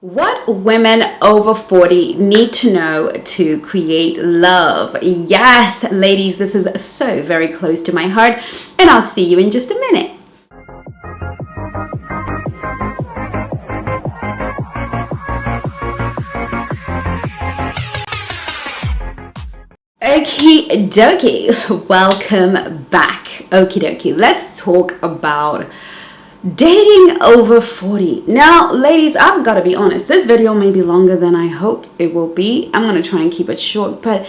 What women over 40 need to know to create love. Yes, ladies, this is so very close to my heart, and I'll see you in just a minute. Okie dokie, welcome back. Okie dokie, let's talk about dating over 40. Now, ladies, I've got to be honest. This video may be longer than I hope it will be. I'm going to try and keep it short, but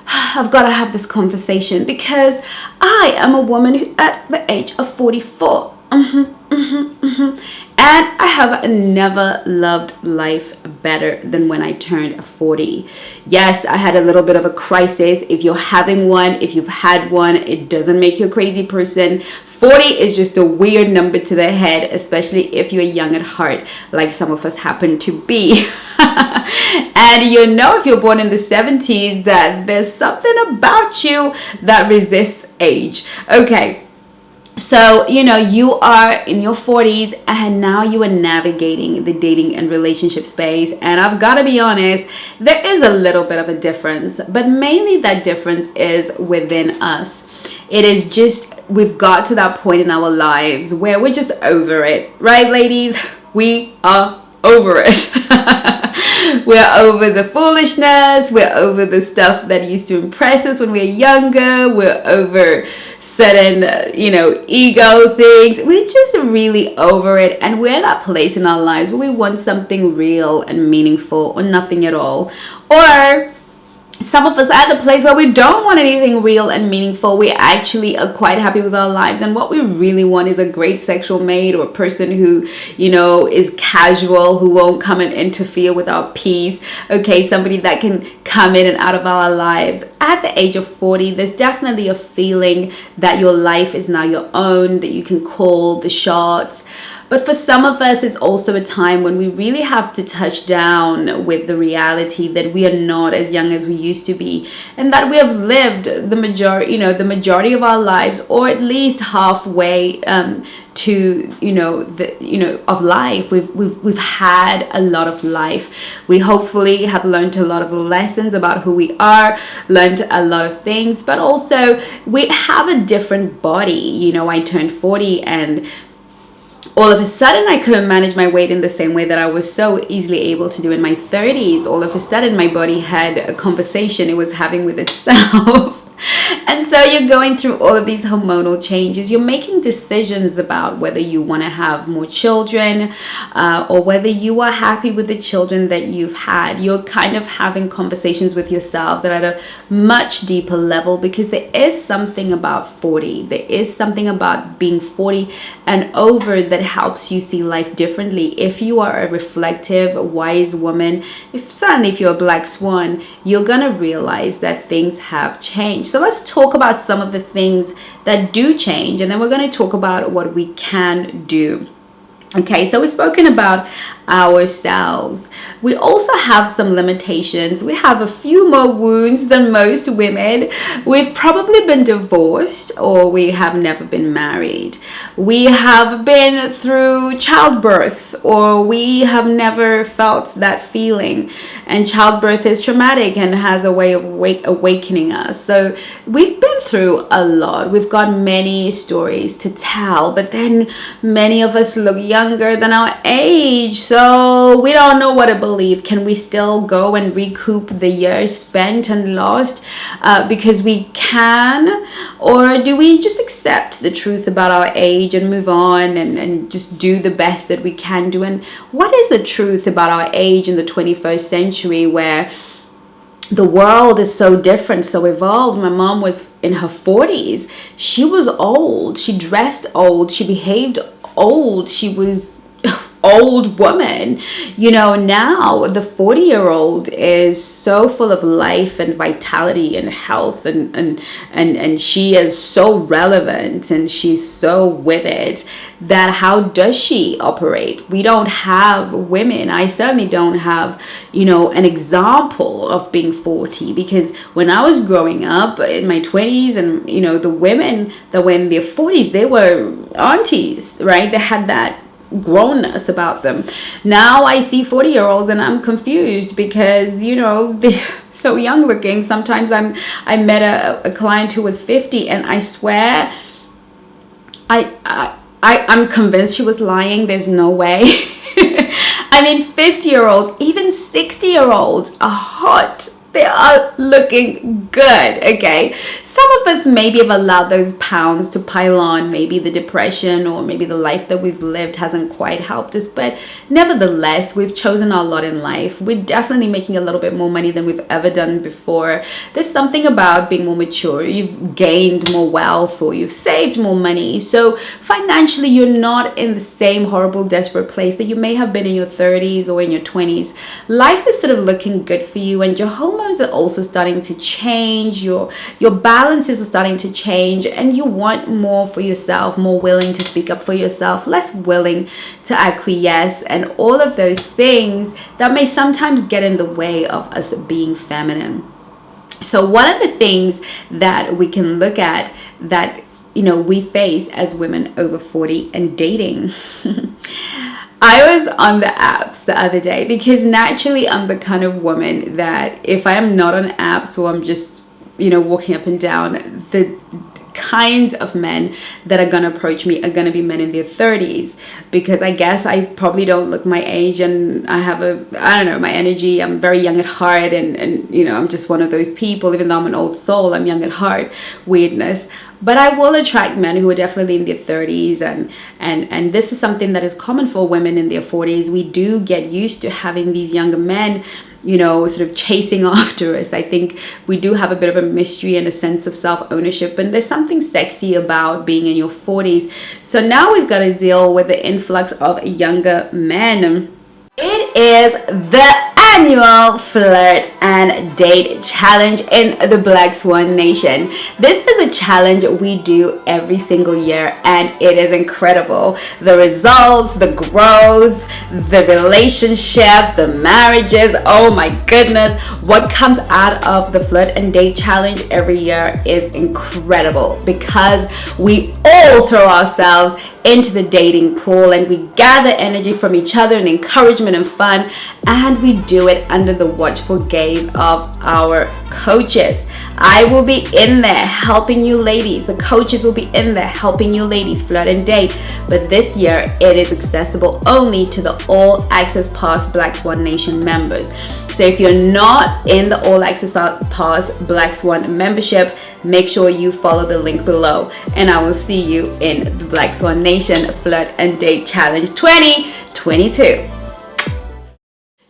I've got to have this conversation because I am a woman who, at the age of 44. And I have never loved life better than when I turned 40. Yes, I had a little bit of a crisis. If you're having one, if you've had one, it doesn't make you a crazy person. 40 is just a weird number to the head, especially if you're young at heart, like some of us happen to be. And you know, if you're born in the 70s, that there's something about you that resists age. Okay. So, you know, you are in your 40s and now you are navigating the dating and relationship space. And I've got to be honest, there is a little bit of a difference, but mainly that difference is within us. It is just, we've got to that point in our lives where we're just over it, right, ladies? We are over it. We're over the foolishness. We're over the stuff that used to impress us when we were younger. We're over certain, ego things. We're just really over it. And we're at that place in our lives where we want something real and meaningful or nothing at all. Or some of us are at the place where we don't want anything real and meaningful. We actually are quite happy with our lives. And what we really want is a great sexual mate or a person who, is casual, who won't come and interfere with our peace. Okay, somebody that can come in and out of our lives. At the age of 40, there's definitely a feeling that your life is now your own, that you can call the shots. But for some of us, it's also a time when we really have to touch down with the reality that we are not as young as we used to be, and that we have lived the majority of our lives, or at least halfway of life. We've had a lot of life. We hopefully have learned a lot of lessons about who we are, learned a lot of things, but also we have a different body. I turned 40 and all of a sudden, I couldn't manage my weight in the same way that I was so easily able to do in my 30s. All of a sudden, my body had a conversation it was having with itself. And so you're going through all of these hormonal changes. You're making decisions about whether you want to have more children or whether you are happy with the children that you've had. You're kind of having conversations with yourself that are at a much deeper level, because there is something about 40. There is something about being 40 and over that helps you see life differently. If you are a reflective, wise woman, if you're a black swan, you're going to realize that things have changed. So let's talk about some of the things that do change, and then we're going to talk about what we can do. Okay, so we've spoken about ourselves. We also have some limitations. We have a few more wounds than most women. We've probably been divorced, or we have never been married. We have been through childbirth, or we have never felt that feeling. And childbirth is traumatic and has a way of awakening us. So we've been through a lot. We've got many stories to tell, but then many of us look younger than our age. So we don't know what to believe. Can we still go and recoup the years spent and lost because we can? Or do we just accept the truth about our age and move on and just do the best that we can do? And what is the truth about our age in the 21st century, where the world is so different, so evolved? My mom was in her 40s. She was old. She dressed old. She behaved old. She was old woman. Now the 40-year-old is so full of life and vitality and health, and she is so relevant and she's so with it, that how does she operate? We don't have women. I certainly don't have, an example of being 40, because when I was growing up in my 20s, and the women that were in their 40s, they were aunties, right? They had that grownness about them. Now I see 40-year-olds and I'm confused because, you know, they're so young looking. Sometimes I met a client who was 50, and I swear I'm convinced she was lying. There's no way. I mean, 50-year-olds, even 60-year-olds are hot. They are looking good, okay? Some of us maybe have allowed those pounds to pile on. Maybe the depression or maybe the life that we've lived hasn't quite helped us. But nevertheless, we've chosen our lot in life. We're definitely making a little bit more money than we've ever done before. There's something about being more mature. You've gained more wealth or you've saved more money. So financially, you're not in the same horrible, desperate place that you may have been in your 30s or in your 20s. Life is sort of looking good for you, and your hormones are also starting to change. Your balances are starting to change, and you want more for yourself, more willing to speak up for yourself, less willing to acquiesce, and all of those things that may sometimes get in the way of us being feminine. So one of the things that we can look at that, you know, we face as women over 40 and dating. I was on the apps the other day because naturally I'm the kind of woman that if I am not on apps or I'm just, you know, walking up and down, the kinds of men that are going to approach me are going to be men in their 30s, because I guess I probably don't look my age, and I have I don't know, my energy. I'm very young at heart, and you know, I'm just one of those people. Even though I'm an old soul, I'm young at heart. Weirdness. But I will attract men who are definitely in their 30s, and this is something that is common for women in their 40s. We do get used to having these younger men, you know, sort of chasing after us. I think we do have a bit of a mystery and a sense of self-ownership, and there's something sexy about being in your 40s. So now we've got to deal with the influx of younger men. It is the annual flirt and date challenge in the Black Swan Nation. This is a challenge we do every single year, and it is incredible. The results, the growth, the relationships, the marriages, oh my goodness, what comes out of the flirt and date challenge every year is incredible, because we all throw ourselves into the dating pool and we gather energy from each other and encouragement and fun, and we do it under the watchful gaze of our coaches. I will be in there helping you ladies. The coaches will be in there helping you ladies flirt and date. But this year it is accessible only to the All Access Pass Black Swan Nation members. So if you're not in the All Access Pass Black Swan membership, make sure you follow the link below, and I will see you in the Black Swan Nation Flirt and Date Challenge 2022.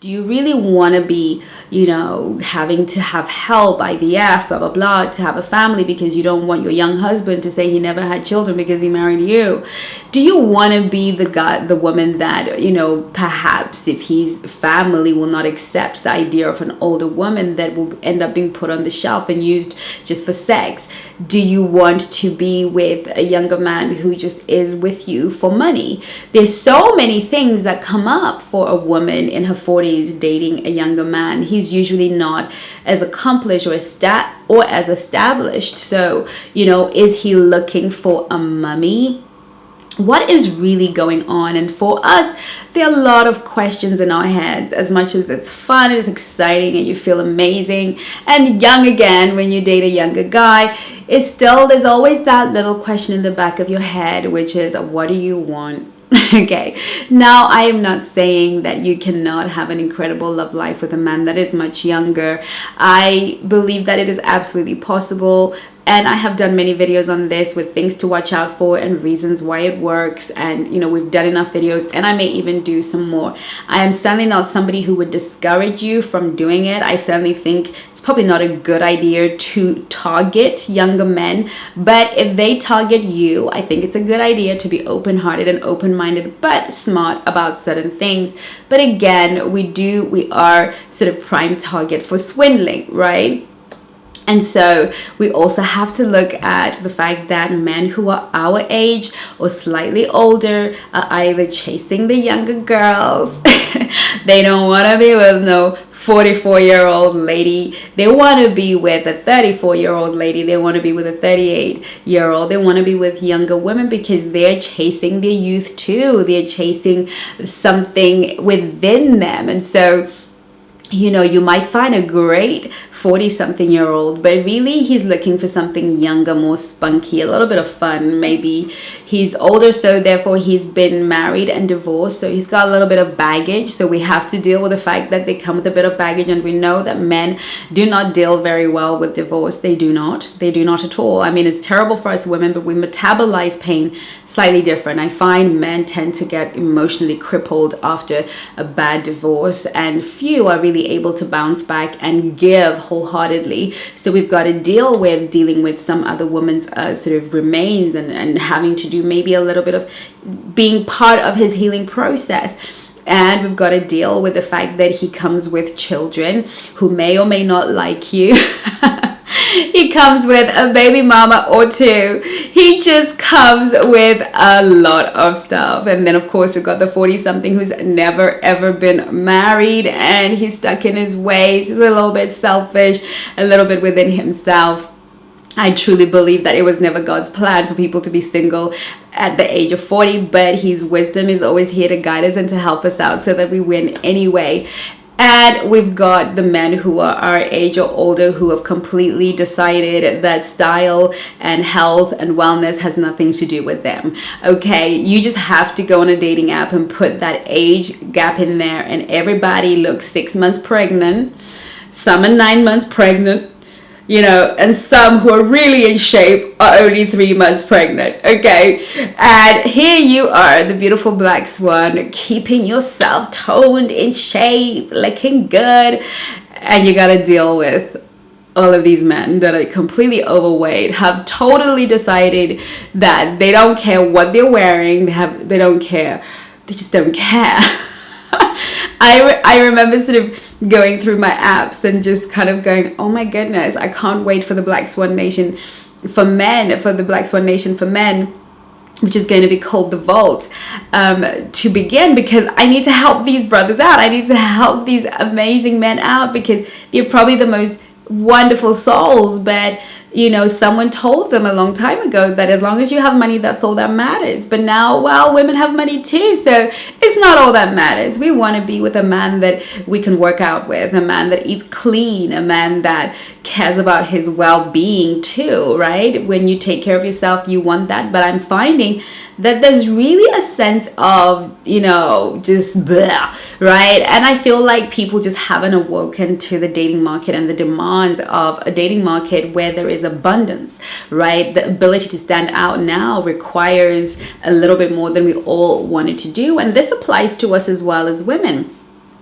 Do you really want to be, you know, having to have help, IVF, blah, blah, blah, to have a family because you don't want your young husband to say he never had children because he married you? Do you want to be the woman that, you know, perhaps if his family will not accept the idea of an older woman, that will end up being put on the shelf and used just for sex? Do you want to be with a younger man who just is with you for money? There's so many things that come up for a woman in her 40s dating a younger man. He's usually not as accomplished or as established. So, you know, is he looking for a mummy? What is really going on? And for us, there are a lot of questions in our heads. As much as it's fun and it's exciting and you feel amazing and young again when you date a younger guy, there's always that little question in the back of your head, which is, what do you want? Okay, now I am not saying that you cannot have an incredible love life with a man that is much younger. I believe that it is absolutely possible, and I have done many videos on this with things to watch out for and reasons why it works. And you know, we've done enough videos, and I may even do some more. I am certainly not somebody who would discourage you from doing it. I certainly think it's probably not a good idea to target younger men, but if they target you, I think it's a good idea to be open-hearted and open-minded but smart about certain things. But again, we are sort of prime target for swindling, right? And so we also have to look at the fact that men who are our age or slightly older are either chasing the younger girls. They don't want to be with no 44-year-old lady. They want to be with a 34-year-old lady. They want to be with a 38-year-old. They want to be with younger women because they're chasing their youth too. They're chasing something within them. And so, you know, you might find a great 40-something-year-old, but really he's looking for something younger, more spunky, a little bit of fun. Maybe he's older, so therefore he's been married and divorced, so he's got a little bit of baggage. So we have to deal with the fact that they come with a bit of baggage, and we know that men do not deal very well with divorce. They do not at all. I mean, it's terrible for us women, but we metabolize pain slightly different. I find men tend to get emotionally crippled after a bad divorce, and few are really able to bounce back and give wholeheartedly. So we've got to dealing with some other woman's sort of remains, and having to do maybe a little bit of being part of his healing process. And we've got to deal with the fact that he comes with children who may or may not like you. He comes with a baby mama or two. He just comes with a lot of stuff. And then, of course, we've got the 40-something who's never, ever been married. And he's stuck in his ways. He's a little bit selfish, a little bit within himself. I truly believe that it was never God's plan for people to be single at the age of 40. But his wisdom is always here to guide us and to help us out so that we win anyway. And we've got the men who are our age or older who have completely decided that style and health and wellness has nothing to do with them. Okay, you just have to go on a dating app and put that age gap in there, and everybody looks 6 months pregnant, some are 9 months pregnant, you know, and some who are really in shape are only 3 months pregnant. Okay, and here you are, the beautiful black swan, keeping yourself toned, in shape, looking good, and you gotta deal with all of these men that are completely overweight, have totally decided that they don't care what they're wearing. They don't care. They just don't care. I remember sort of going through my apps and just kind of going, oh my goodness, I can't wait for the Black Swan Nation for men, for the Black Swan Nation for men, which is going to be called The Vault, to begin, because I need to help these brothers out. I need to help these amazing men out because they're probably the most wonderful souls, but you know, someone told them a long time ago that as long as you have money, that's all that matters. But now, well, women have money too, so it's not all that matters. We want to be with a man that we can work out with, a man that eats clean, a man that cares about his well-being too, right? When you take care of yourself, you want that. But I'm finding that there's really a sense of, you know, just blah, right? And I feel like people just haven't awoken to the dating market and the demands of a dating market where there is abundance, right? The ability to stand out now requires a little bit more than we all wanted to do. And this applies to us as well as women.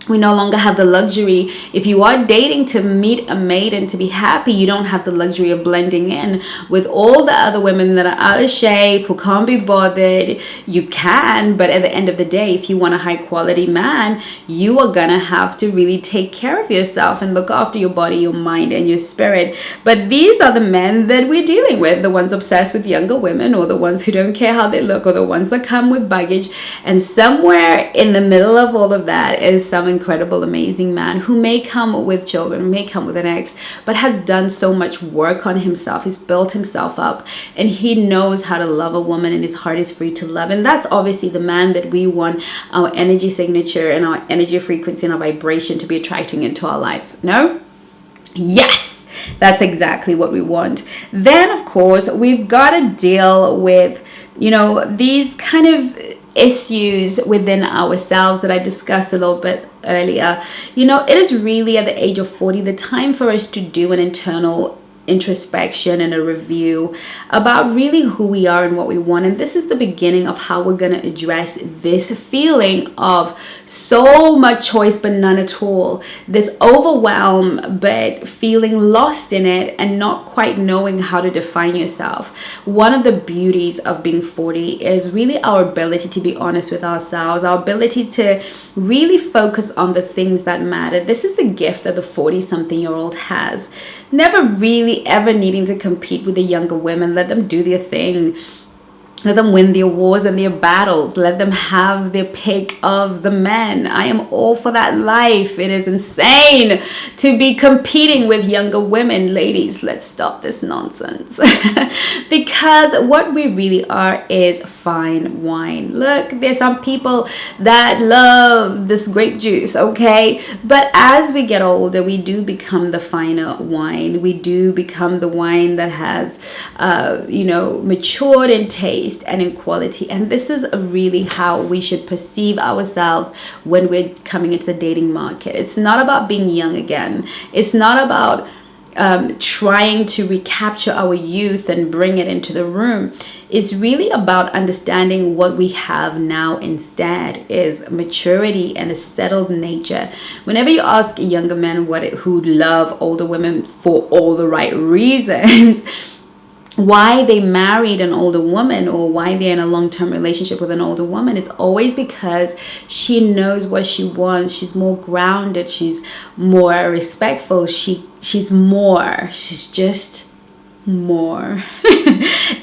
We no longer have the luxury. If you are dating to meet a mate and to be happy, you don't have the luxury of blending in with all the other women that are out of shape, who can't be bothered. You can, but at the end of the day, if you want a high quality man, you are gonna have to really take care of yourself and look after your body, your mind, and your spirit. But these are the men that we're dealing with, the ones obsessed with younger women, or the ones who don't care how they look, or the ones that come with baggage. And somewhere in the middle of all of that is some incredible, amazing man who may come with children, may come with an ex, but has done so much work on himself. He's built himself up, and he knows how to love a woman, and his heart is free to love. And that's obviously the man that we want our energy signature and our energy frequency and our vibration to be attracting into our lives. No? Yes, that's exactly what we want. Then, of course, we've got to deal with, you know, these kind of issues within ourselves that I discussed a little bit earlier. You know, it is really at the age of 40 the time for us to do an internal introspection and a review about really who we are and what we want. And this is the beginning of how we're going to address this feeling of so much choice but none at all, this overwhelm but feeling lost in it and not quite knowing how to define yourself. One of the beauties of being 40 is really our ability to be honest with ourselves, our ability to really focus on the things that matter. This is the gift that the 40-something-year-old has. Never really ever needing to compete with the younger women. Let them do their thing. Let them win their wars and their battles. Let them have their pick of the men. I am all for that life. It is insane to be competing with younger women. Ladies, let's stop this nonsense. Because what we really are is fine wine. Look, there's some people that love this grape juice, okay? But as we get older, we do become the finer wine. We do become the wine that has, matured in taste and in quality. And this is really how we should perceive ourselves when we're coming into the dating market. It's not about being young again. It's not about trying to recapture our youth and bring it into the room. It's really about understanding what we have now instead is maturity and a settled nature. Whenever you ask younger men who love older women for all the right reasons, why they married an older woman or why they're in a long-term relationship with an older woman, it's always because she knows what she wants. She's more grounded. She's more respectful. She's just more.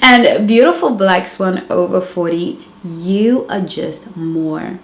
And beautiful Black Swan over 40, you are just more.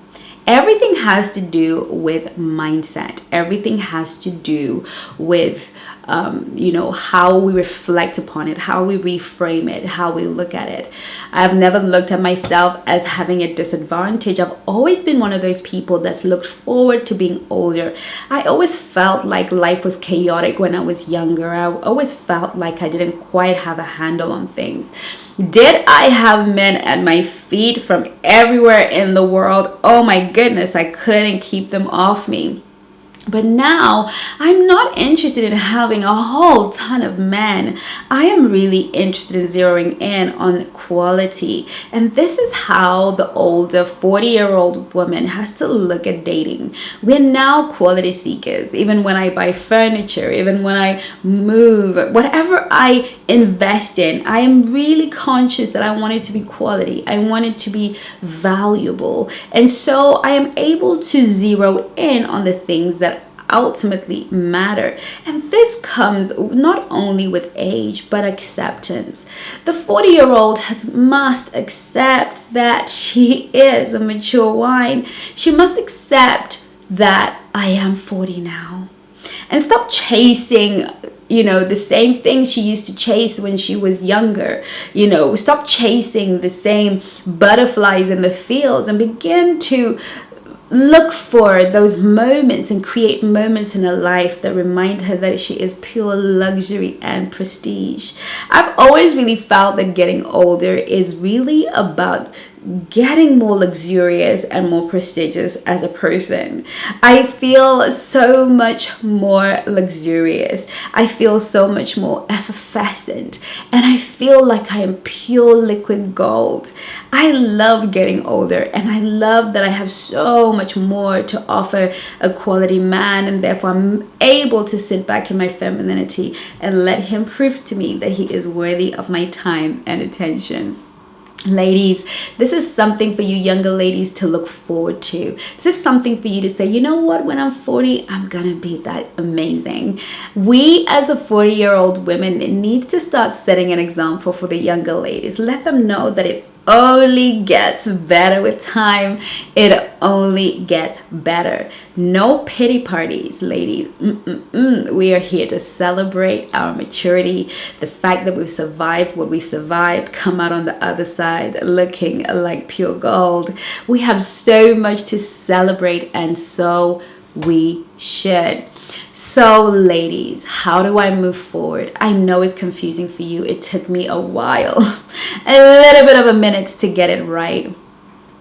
Everything has to do with mindset. Everything has to do with how we reflect upon it, how we reframe it, how we look at it. I've never looked at myself as having a disadvantage. I've always been one of those people that's looked forward to being older. I always felt like life was chaotic when I was younger. I always felt like I didn't quite have a handle on things. Did I have men at my feet from everywhere in the world? Oh my goodness, I couldn't keep them off me. But now I'm not interested in having a whole ton of men. I am really interested in zeroing in on quality. And this is how the older 40-year-old woman has to look at dating. We're now quality seekers. Even when I buy furniture, even when I move, whatever I invest in, I am really conscious that I want it to be quality. I want it to be valuable. And so I am able to zero in on the things that ultimately matter. And this comes not only with age but acceptance. The 40-year-old must accept that she is a mature wine. She must accept that I am 40 now, and stop chasing the same things she used to chase when she was younger. Stop chasing the same butterflies in the fields and begin to look for those moments and create moments in her life that remind her that she is pure luxury and prestige. I've always really felt that getting older is really about getting more luxurious and more prestigious as a person. I feel so much more luxurious. I feel so much more effervescent. And I feel like I am pure liquid gold. I love getting older, and I love that I have so much more to offer a quality man, and therefore I'm able to sit back in my femininity and let him prove to me that he is worthy of my time and attention. Ladies, this is something for you younger ladies to look forward to. This is something for you to say, you know what, when I'm 40, I'm gonna be that amazing. We as a 40-year-old women need to start setting an example for the younger ladies. Let them know that it only gets better with time. It only gets better. No pity parties, ladies. We are here to celebrate our maturity, the fact that we've survived what we've survived, come out on the other side looking like pure gold. We have so much to celebrate, and so we should. So ladies, how do I move forward? I know it's confusing for you. It took me a while, a little bit of a minute to get it right.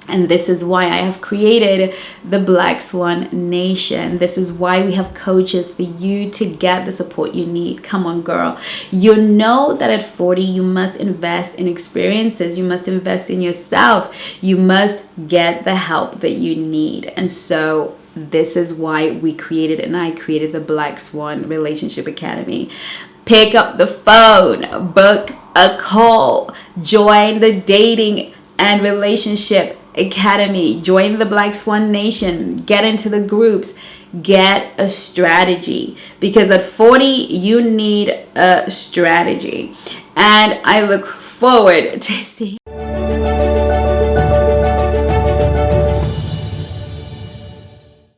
And this is why I have created the Black Swan Nation. This is why we have coaches for you to get the support you need. Come on, girl. You know that at 40, you must invest in experiences. You must invest in yourself. You must get the help that you need. And so this is why we created, and I created, the Black Swan Relationship Academy. Pick up the phone, book a call, join the Dating and Relationship Academy, join the Black Swan Nation, get into the groups, get a strategy, because at 40 you need a strategy. And I look forward to seeing